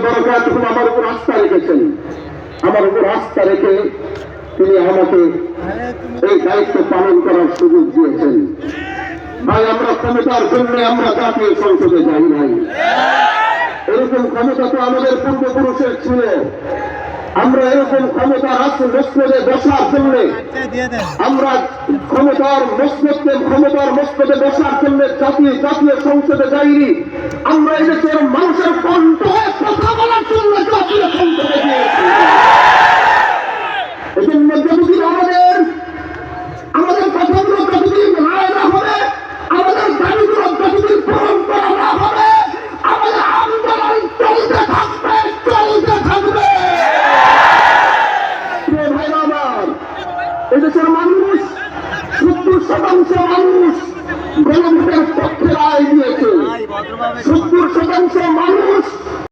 বারাকাতুহু আমার উপর আস্থা রেখেছেন, আমার উপর আস্থা রেখে তিনি আমাকে এই দায়িত্ব পালন করার সুযোগ দিয়েছেন। ভাই, আমরা ক্ষমতার জন্য আমরা জাতীয় সংসদে যাই নাই। এরকম ক্ষমতা তো আমাদের পূর্বপুরুষের ছিল। আমরা এরকম ক্ষমতা রাষ্ট্র মসনদে বসার জন্য, আমরা ক্ষমতার মসনদে বসার জন্য জাতীয় সংসদে যাইনি। আমরা এদেশের মানুষের কণ্ঠ